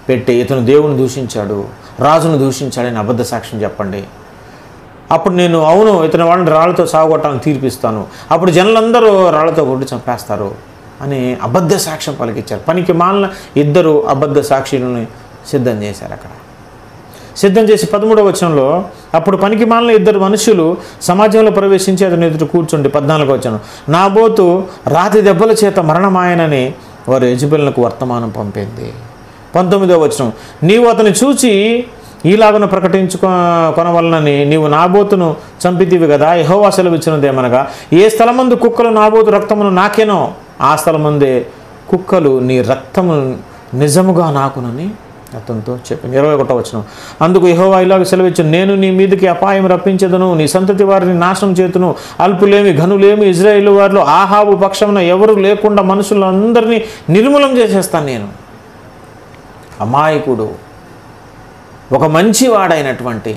పెట్టి ఇతను దేవుని దూషించాడు, రాజును దూషించాడని అబద్ధ సాక్ష్యం చెప్పండి. అప్పుడు నేను అవును ఇతని వాళ్ళని రాళ్ళతో సాగొట్టాలని తీర్పిస్తాను, అప్పుడు జనులందరూ రాళ్ళతో కొట్టి చంపేస్తారు అని అబద్ధ సాక్ష్యం పలికిచ్చారు. పనికి మాలిన 2 అబద్ధ సాక్షులను సిద్ధం చేశారు. అక్కడ సిద్ధం చేసి 13వ వచనంలో అప్పుడు పనికి మాలిన 2 మనుషులు సమాజంలో ప్రవేశించి అతని ఎదుట కూర్చుండి 14వ వచనం నాబోతు రాతి దెబ్బల చేత మరణమాయనని వారు యెజెబెలునకు వర్తమానం పంపింది. 19వ వచనం నీవు అతని చూచి ఈలాగున కొనవలనని నీవు నాబోతును చంపితివి కదా, యెహోవా సెలవిచ్చినదేమనగా ఏ స్థలమందు కుక్కలు నాబోతు రక్తమును నాకేనో ఆ స్థలమందే కుక్కలు నీ రక్తమును నిజముగా నాకునని అతనితో చెప్పింది. 21వ వచనం అందుకు యెహోవా ఇలాగ సెలవిచ్చాను, నేను నీ మీదకి అపాయం రప్పించదును, నీ సంతతి వారిని నాశనం చేతును, అల్పులేమి ఘనులేమి ఇజ్రాయేలు వారిలో ఆహాబు పక్షమున ఎవరు లేకుండా మనుషులందరినీ నిర్మూలం చేసేస్తాను. నేను అమాయకుడు ఒక మంచివాడైనటువంటి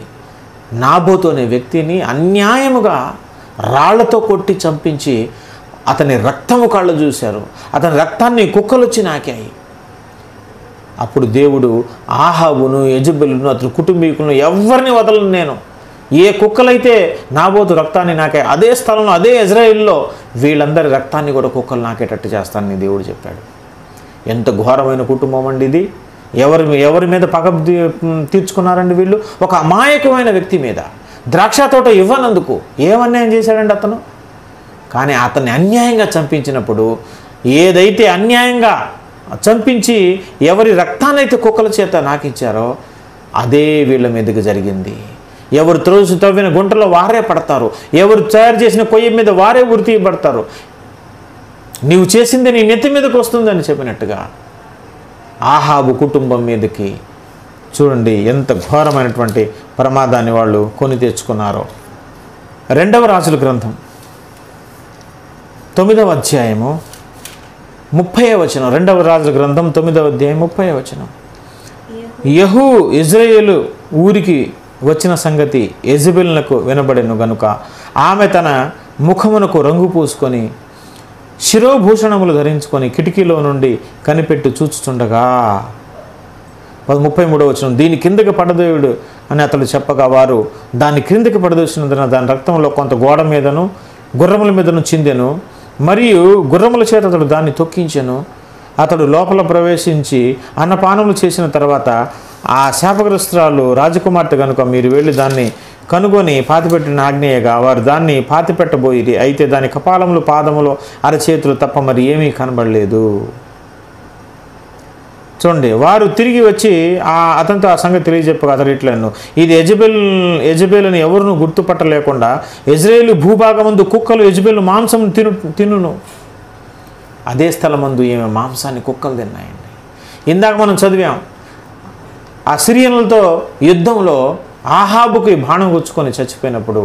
నాబోతు అనే వ్యక్తిని అన్యాయముగా రాళ్లతో కొట్టి చంపించి అతని రక్తము కళ్ళు చూశారు, అతని రక్తాన్ని కుక్కలు వచ్చి నాకాయి. అప్పుడు దేవుడు ఆహాబును యెజెబెలును అతని కుటుంబీకులను ఎవరిని వదలను, నేను ఏ కుక్కలైతే నాబోతు రక్తాన్ని నాకే అదే స్థలంలో అదే ఇజ్రాయిల్లో వీళ్ళందరి రక్తాన్ని కూడా కుక్కలు నాకేటట్టు చేస్తానని దేవుడు చెప్పాడు. ఎంత ఘోరమైన కుటుంబం అండి ఇది. ఎవరి మీద పగ తీర్చుకున్నారండి వీళ్ళు? ఒక అమాయకమైన వ్యక్తి మీద. ద్రాక్ష తోట ఇవ్వనందుకు ఏమన్యాయం చేశాడండి అతను. కానీ అతన్ని అన్యాయంగా చంపించినప్పుడు ఏదైతే అన్యాయంగా చంపించి ఎవరి రక్తాన్ని అయితే కుక్కల చేత నాకిచ్చారో అదే వీళ్ళ మీదకి జరిగింది. ఎవరు తవ్విన గుంటలో వారే పడతారు, ఎవరు తయారు చేసిన కొయ్య మీద వారే ఉరి తీయబడతారు. నీవు చేసింది నీ నెత్తి మీదకి వస్తుందని చెప్పినట్టుగా ఆహాబు కుటుంబం మీదకి చూడండి ఎంత ఘోరమైనటువంటి ప్రమాదాన్ని వాళ్ళు కొని తెచ్చుకున్నారో. 2వ రాజుల గ్రంథం 9వ అధ్యాయము 30వ వచనం. 2వ రాజుల గ్రంథం 9వ అధ్యాయం 30వ వచనం యెహూ ఇజ్రాయేలు ఊరికి వచ్చిన సంగతి యెజెబెలునకు వినబడెను గనుక ఆమె తన ముఖమునకు రంగు పూసుకొని శిరోభూషణములు ధరించుకొని కిటికీలో నుండి కనిపెట్టి చూచుచుండగా 33వ వచనం దీని కిందకి పడదేవుడు అని అతడు చెప్పగా వారు దాన్ని క్రిందకి పడదోసినందున దాని రక్తంలో కొంత గోడ మీదను గుర్రముల మీదను చిందెను, మరియు గుర్రముల చేత అతడు దాన్ని తొక్కించెను. అతడు లోపల ప్రవేశించి అన్నపానములు చేసిన తర్వాత ఆ శాపగ్రస్తురాలు రాజకుమార్తె కనుక మీరు వెళ్ళి దాన్ని కనుగొని పాతిపెట్టిన ఆజ్ఞేయగా వారు దాన్ని పాతిపెట్టబోయిరి. అయితే దాని కపాలములు పాదములు అరచేతులు తప్ప మరి ఏమీ కనబడలేదు. చూడండి, వారు తిరిగి వచ్చి అతనితో ఆ సంగతి తెలియజెప్పగా అతడు ఇట్లను ఇది యెజెబెలుని ఎవరును గుర్తుపట్టలేకుండా ఇజ్రాయేలు భూభాగమందు కుక్కలు యెజెబెలు మాంసం తినును. అదే స్థలమందు ఈమె మాంసాన్ని కుక్కలు తిన్నాయండి. ఇందాక మనం చదివాం ఆ సిరియనులతో యుద్ధంలో ఆహాబుకి బాణం గుచ్చుకొని చచ్చిపోయినప్పుడు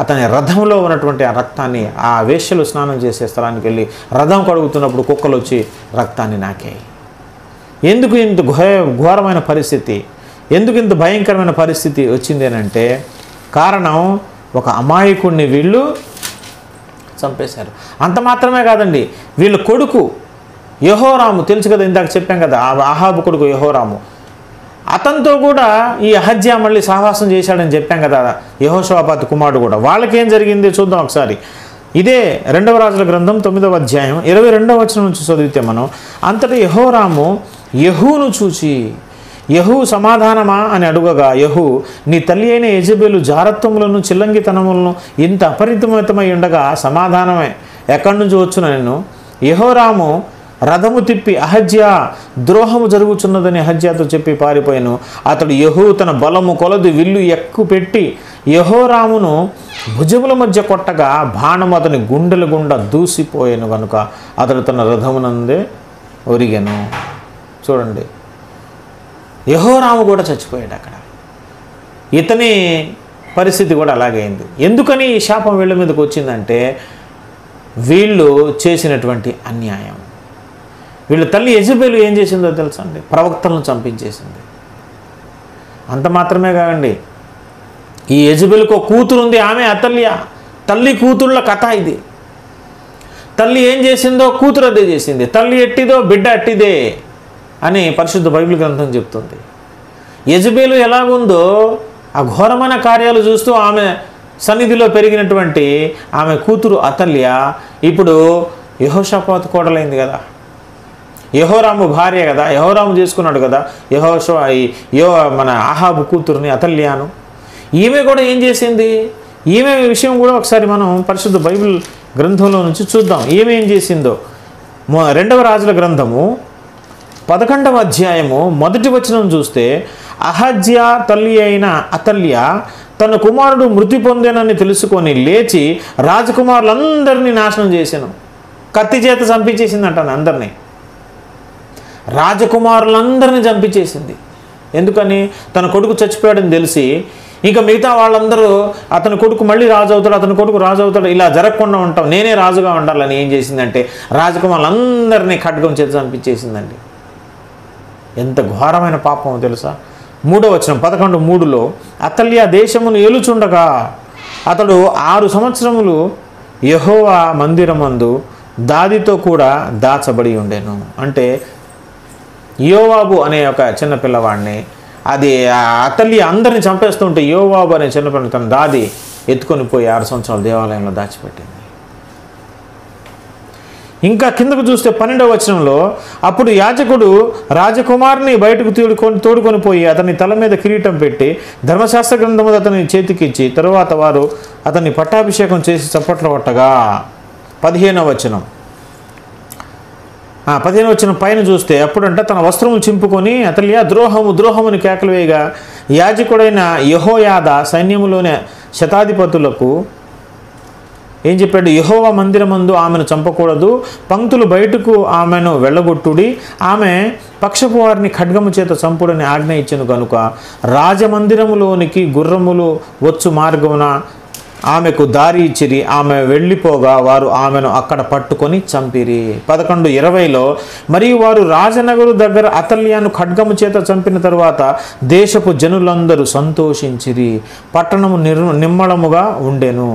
అతని రథంలో ఉన్నటువంటి ఆ రక్తాన్ని ఆ వేశ్యలు స్నానం చేసే స్థలానికి వెళ్ళి రథం కడుగుతున్నప్పుడు కుక్కలు వచ్చి రక్తాన్ని నాకాయి. ఎందుకు ఇంత ఘోరమైన పరిస్థితి, ఎందుకు ఇంత భయంకరమైన పరిస్థితి వచ్చింది అంటే కారణం ఒక అమాయకుడిని వీళ్ళు చంపేశారు. అంత మాత్రమే కాదండి, వీళ్ళ కొడుకు యెహోరాము తెలుసు కదా, ఇందాక చెప్పాం కదా ఆహాబు కొడుకు యెహోరాము, అతనితో కూడా ఈ అహజ్యా మళ్ళీ సహవాసం చేశాడని చెప్పాం కదా, యెహోషాపాతు కుమారుడు కూడా. వాళ్ళకేం జరిగింది చూద్దాం ఒకసారి. ఇదే 2వ రాజుల గ్రంథం 9వ అధ్యాయం 22వ వచనం నుంచి చదివితే మనం అంతటా యెహోరాము యెహూను చూచి యెహూ సమాధానమా అని అడుగగా యెహూ నీ తల్లి అయిన యెజెబెలు జారత్వములను చిల్లంగితనములను ఇంత అపరిమితమై ఉండగా సమాధానమే ఎక్కడి నుంచి వచ్చున నేను. యెహోరాము రథము తిప్పి అహజ్యా ద్రోహము జరుగుచున్నదని అహజ్యాతో చెప్పి పారిపోయాను. అతడు యెహూ తన బలము కొలది విల్లు ఎక్కుపెట్టి యెహోరామును భుజముల మధ్య కొట్టగా బాణము అతని గుండెల గుండా దూసిపోయాను కనుక అతడు తన రథమునందే ఒరిగాను. చూడండి, యెహోరాము కూడా చచ్చిపోయాడు అక్కడ. ఇతని పరిస్థితి కూడా అలాగే అయింది. ఎందుకని ఈ శాపం వీళ్ళ మీదకి వచ్చిందంటే వీళ్ళు చేసినటువంటి అన్యాయం. వీళ్ళ తల్లి యెజెబెలు ఏం చేసిందో తెలుసా అండి? ప్రవక్తలను చంపించేసింది. అంత మాత్రమే కాదండి, ఈ యెజెబెలుకు కూతురు ఉంది, ఆమె అతల్య. తల్లి కూతుళ్ళ కథ ఇది. తల్లి ఏం చేసిందో కూతురు అదే చేసింది. తల్లి ఎట్టిదో బిడ్డ అట్టిదే అని పరిశుద్ధ బైబిల్ గ్రంథం చెప్తుంది. యెజెబెలు ఎలాగుందో ఆ ఘోరమైన కార్యాలు చూస్తూ ఆమె సన్నిధిలో పెరిగినటువంటి ఆమె కూతురు అతల్య ఇప్పుడు యెహోషాపాతు కోడలైంది కదా, యెహోరాము భార్య కదా, యెహోరాము చేసుకున్నాడు కదా మన ఆహాబు కూతురుని అతల్యాను. ఈమె కూడా ఏం చేసింది? ఈమె విషయం కూడా ఒకసారి మనం పరిశుద్ధ బైబిల్ గ్రంథంలో నుంచి చూద్దాం. ఈమె ఏం చేసిందో. 2వ రాజుల గ్రంథము 11వ అధ్యాయము 1వ వచనం చూస్తే, అహజ్యా తల్లి అయిన అతల్య తన కుమారుడు మృతి పొందేనని తెలుసుకొని లేచి రాజకుమారులందరినీ నాశనం చేశాను. కత్తి చేత చంపించేసిందంట అందరినీ. రాజకుమారులందరినీ చంపించేసింది. ఎందుకని? తన కొడుకు చచ్చిపోయాడని తెలిసి ఇంకా మిగతా వాళ్ళందరూ అతని కొడుకు మళ్ళీ రాజు అవుతాడు, అతని కొడుకు రాజు అవుతాడు, ఇలా జరగకుండా ఉంటాం, నేనే రాజుగా ఉండాలని ఏం చేసిందంటే రాజకుమారులందరినీ ఖడ్గం చేత చంపించేసిందండి. ఎంత ఘోరమైన పాపం తెలుసా? 3వ వచనం 11:3లో, అతల్య దేశమును ఏలుచుండగా అతడు 6 సంవత్సరములు యెహోవా మందిరమందు దాదితో కూడా దాచబడి ఉండెను. అంటే యోవాబు అనే ఒక చిన్న పిల్లవాడిని, అది అతల్య అందరిని చంపేస్తుంటే యోవాబు అనే చిన్నపిల్ల తన దాది ఎత్తుకొని పోయి 6 సంవత్సరాలు దేవాలయంలో దాచిపెట్టింది. ఇంకా కిందకు చూస్తే 12వ వచనంలో, అప్పుడు యాజకుడు రాజకుమారుని బయటకు తోడుకొని పోయి అతని తల మీద కిరీటం పెట్టి ధర్మశాస్త్ర గ్రంథము అతని చేతికిచ్చి తరువాత వారు అతన్ని పట్టాభిషేకం చేసి చప్పట్లు కొట్టగా. 15వ వచనం 15వ వచనం పైన చూస్తే, అప్పుడంట తన వస్త్రములు చింపుకొని అతల్య ద్రోహము ద్రోహముని కేకలు వేయగా యాజకుడైన యెహోయాదా సైన్యములోని శతాధిపతులకు ఏం చెప్పాడు? యెహోవా మందిరమందు ఆమెను చంపకూడదు, పంక్తులు బయటకు ఆమెను వెళ్ళగొట్టుడి, ఆమె పక్షపు వారిని ఖడ్గము చేత చంపుడని ఆజ్ఞ ఇచ్చెను కనుక రాజమందిరములోనికి గుర్రములు వచ్చు మార్గమున ఆమెకు దారి ఇచ్చిరి. ఆమె వెళ్ళిపోగా వారు ఆమెను అక్కడ పట్టుకొని చంపిరి. 11:20లో, మరియు వారు రాజనగరు దగ్గర అతల్యను ఖడ్గము చేత చంపిన తరువాత దేశపు జనులందరూ సంతోషించిరి, పట్టణము నిమ్మళముగా ఉండెను.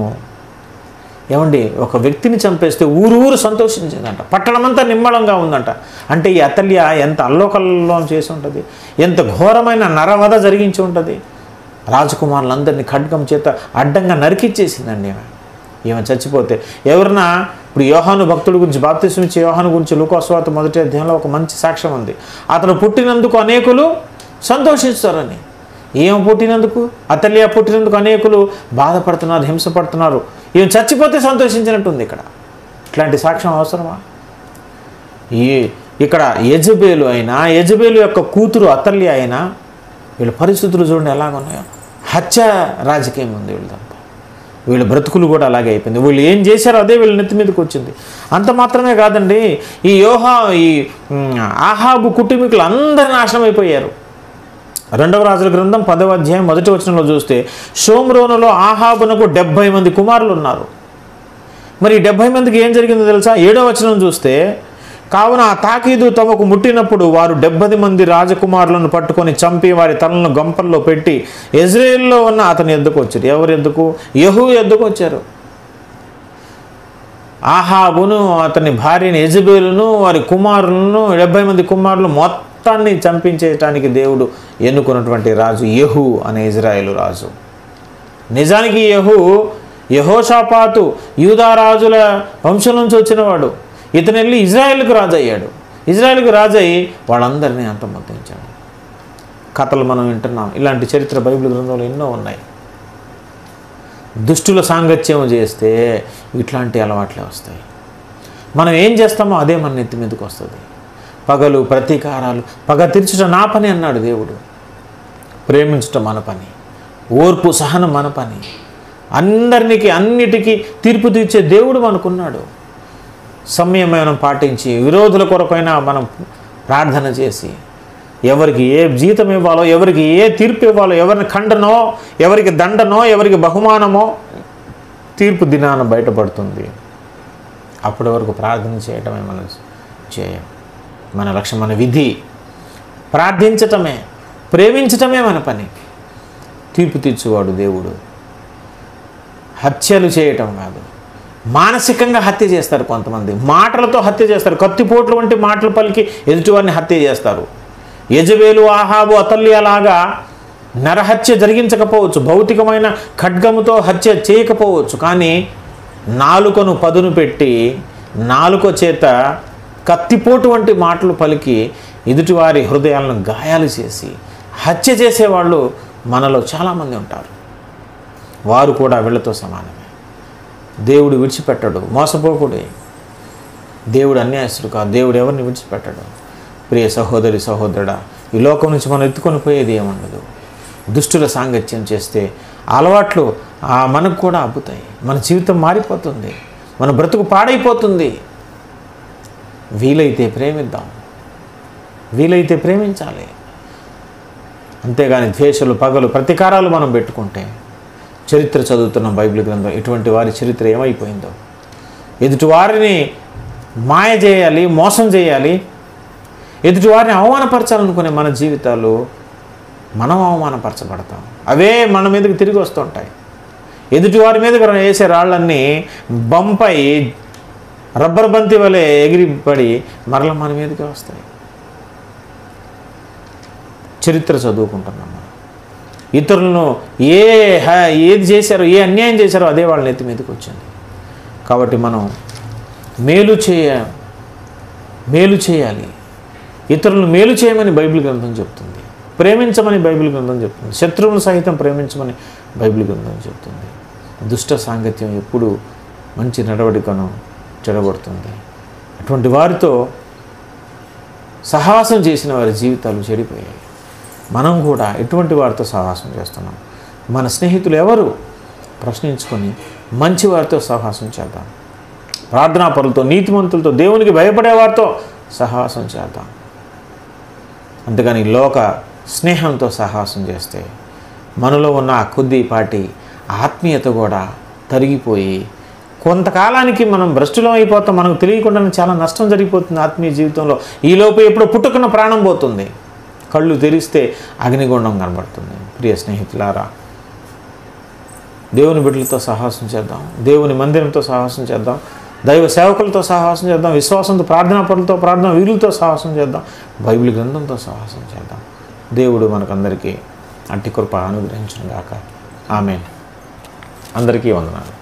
ఏమండి, ఒక వ్యక్తిని చంపేస్తే ఊరు సంతోషించిందంట, పట్టణమంతా నిమ్మళంగా ఉందంట. అంటే ఈ అతల్య ఎంత అల్లోకల్లోలం చేసి ఉంటుంది, ఎంత ఘోరమైన నరవధ జరిగించి ఉంటుంది. రాజకుమారులందరినీ ఖడ్గం చేత అడ్డంగా నరికిచ్చేసిందండి ఈమె చచ్చిపోతే. ఎవరన్నా ఇప్పుడు యోహాను భక్తుడి గురించి, బాప్తిస్మం ఇచ్చే యోహాను గురించి లూకా సువార్త 1వ అధ్యాయంలో ఒక మంచి సాక్ష్యం ఉంది. అతను పుట్టినందుకు అనేకులు సంతోషిస్తారని. ఏం పుట్టినందుకు? అతల్య పుట్టినందుకు అనేకులు బాధపడుతున్నారు, హింసపడుతున్నారు. ఈమె చచ్చిపోతే సంతోషించినట్టుంది. ఇక్కడ ఇట్లాంటి సాక్ష్యం అవసరమా? ఇక్కడ యెజబేలు అయినా, యెజబేలు యొక్క కూతురు అతల్య అయినా, వీళ్ళ పరిస్థితులు చూడండి ఎలాగున్నాయో. హత్య రాజకీయం ఉంది వీళ్ళదంతా. వీళ్ళ బ్రతుకులు కూడా అలాగే అయిపోయింది. వీళ్ళు ఏం చేశారో అదే వీళ్ళ నెత్తి మీదకి వచ్చింది. అంత మాత్రమే కాదండి, ఈ ఆహాబు కుటుంబీకులు అందరూ నాశనం అయిపోయారు. 2వ రాజుల గ్రంథం 10వ అధ్యాయం 1వ వచనంలో చూస్తే, షోమ్రోనులో ఆహాబునకు 70 మంది కుమారులు ఉన్నారు. మరి 70 మందికి ఏం జరిగిందో తెలుసా? 7వ వచనం చూస్తే, కావున ఆ తాకీదు తమకు ముట్టినప్పుడు వారు 70 మంది రాజకుమారులను పట్టుకొని చంపి వారి తలను గంపల్లో పెట్టి ఇజ్రాయేల్లో ఉన్న అతని ఎద్దుకు వచ్చారు. ఎవరి ఎద్దుకు? యెహూ ఎద్దుకు వచ్చారు. ఆహాబును, అతని భార్యని యెజబేలును, వారి కుమారులను 70 మంది కుమారులు మొత్తాన్ని చంపించేయటానికి దేవుడు ఎన్నుకున్నటువంటి రాజు యెహూ అనే ఇజ్రాయేలు రాజు. నిజానికి యెహోషాపాతు యూదా రాజుల వంశం నుంచి వచ్చినవాడు. ఇతను వెళ్ళి ఇజ్రాయేల్కు రాజు అయ్యాడు. ఇజ్రాయేల్కు రాజు అయ్యి వాళ్ళందరినీ అంతమొందించాడు. కథలు మనం వింటున్నాం. ఇలాంటి చరిత్ర బైబిల్ గ్రంథంలో ఎన్నో ఉన్నాయి. దుష్టుల సాంగత్యం చేస్తే ఇట్లాంటి అలవాట్లే వస్తాయి. మనం ఏం చేస్తామో అదే మన నెత్తి మీదకి వస్తుంది. పగలు ప్రతీకారాలు, పగ తీర్చుట నా పని అన్నాడు దేవుడు. ప్రేమించటం మన పని, ఓర్పు సహనం మన పని. అన్నిటికీ తీర్పు తీర్చే దేవుడు మనకున్నాడు. సంయమనం పాటించి విరోధుల కొరకైనా మనం ప్రార్థన చేసి ఎవరికి ఏ జీతం ఇవ్వాలో, ఎవరికి ఏ తీర్పు ఇవ్వాలో, ఎవరిని ఖండనో, ఎవరికి దండనో, ఎవరికి బహుమానమో తీర్పు దినాన బయటపడుతుంది. అప్పటి వరకు ప్రార్థన చేయటమే మనం చేయం. మన లక్ష్యం, మన విధి ప్రార్థించటమే, ప్రేమించటమే మన పని. తీర్పు తీర్చువాడు దేవుడు. హత్యలు చేయటం కాదు, మానసికంగా హత్య చేస్తారు కొంతమంది, మాటలతో హత్య చేస్తారు. కత్తిపోట్లు వంటి మాటలు పలికి ఎదుటివారిని హత్య చేస్తారు. యెజబేలు, ఆహాబు, అతల్యలాగా నరహత్య జరిగించకపోవచ్చు, భౌతికమైన ఖడ్గముతో హత్య చేయకపోవచ్చు, కానీ నాలుకను పదును పెట్టి నాలుక చేత కత్తిపోటు వంటి మాటలు పలికి ఎదుటివారి హృదయాలను గాయాలు చేసి హత్య చేసేవాళ్ళు మనలో చాలామంది ఉంటారు. వారు కూడా వీళ్ళతో సమానమే. దేవుడు విడిచిపెట్టడు, మోసపోకుడే. దేవుడు అన్యాయస్తుడు కాదు, దేవుడు ఎవరిని విడిచిపెట్టడు. ప్రియ సహోదరి సహోదరుడా, ఈ లోకం నుంచి మనం ఎత్తుకొని పోయేది ఏముండదు. దుష్టుల సాంగత్యం చేస్తే అలవాట్లు మనకు కూడా అబ్బుతాయి, మన జీవితం మారిపోతుంది, మన బ్రతుకు పాడైపోతుంది. వీలైతే ప్రేమిద్దాం, వీలైతే ప్రేమించాలి. అంతేగాని ద్వేషాలు, పగలు, ప్రతీకారాలు మనం పెట్టుకుంటే, చరిత్ర చదువుతున్న బైబిల్ గ్రంథం ఎటువంటి వారి చరిత్ర ఏమైపోయిందో. ఎదుటి వారిని మాయ చేయాలి, మోసం చేయాలి, ఎదుటి వారిని అవమానపరచాలనుకునే మన జీవితాలు మనం అవమానపరచబడతాం. అవే మన మీదకి తిరిగి వస్తుంటాయి. ఎదుటి వారి మీదకి వేసే రాళ్ళన్నీ బంపై రబ్బర్ బంతి వలె ఎగిరిపడి మరలా మన మీదకి వస్తాయి. చరిత్ర చదువుకుంటున్నాం మనం. ఇతరులను ఏది చేశారో, ఏ అన్యాయం చేశారో అదే వాళ్ళ నెత్తి మీదకి వచ్చింది. కాబట్టి మనం మేలు చేయాలి. ఇతరులను మేలు చేయమని బైబిల్ గ్రంథం చెప్తుంది, ప్రేమించమని బైబిల్ గ్రంథం చెప్తుంది, శత్రువులను సహితం ప్రేమించమని బైబిల్ గ్రంథం చెప్తుంది. దుష్ట సాంగత్యం ఎప్పుడు మంచి నడవడికను చెడగొడుతుంది. అటువంటి వారితో సహవాసం చేసిన వారి జీవితాలు చెడిపోయాయి. మనం కూడా ఎటువంటి వారితో సహవాసం చేస్తున్నాం? మన స్నేహితులు ఎవరు ప్రశ్నించుకొని మంచి వారితో సహవాసం చేద్దాం. ప్రార్థనాపరులతో, నీతిమంతులతో, దేవునికి భయపడే వారితో సహవాసం చేద్దాం. అంతేగాని లోక స్నేహంతో సహవాసం చేస్తే మనలో ఉన్న కొద్దిపాటి ఆత్మీయత కూడా తరిగిపోయి కొంతకాలానికి మనం భ్రష్టులం అయిపోతాం. మనకు తెలియకుండానే చాలా నష్టం జరిగిపోతుంది ఆత్మీయ జీవితంలో. ఈలోపు ఎప్పుడో పుట్టుకున్న ప్రాణం పోతుంది, కళ్ళు తెరిస్తే అగ్నిగుండం కనబడుతుంది. ప్రియ స్నేహితులారా, దేవుని బిడ్డలతో సహవాసం చేద్దాం, దేవుని మందిరంతో సహవాసం చేద్దాం, దైవ సేవకులతో సహవాసం చేద్దాం, విశ్వాసంతో, ప్రార్థనాపరులతో, ప్రార్థన వీరులతో సహవాసం చేద్దాం, బైబిల్ గ్రంథంతో సహవాసం చేద్దాం. దేవుడు మనకందరికీ అట్టి కృప అనుగ్రహించును గాక. ఆమేన్. అందరికీ వందనాలు.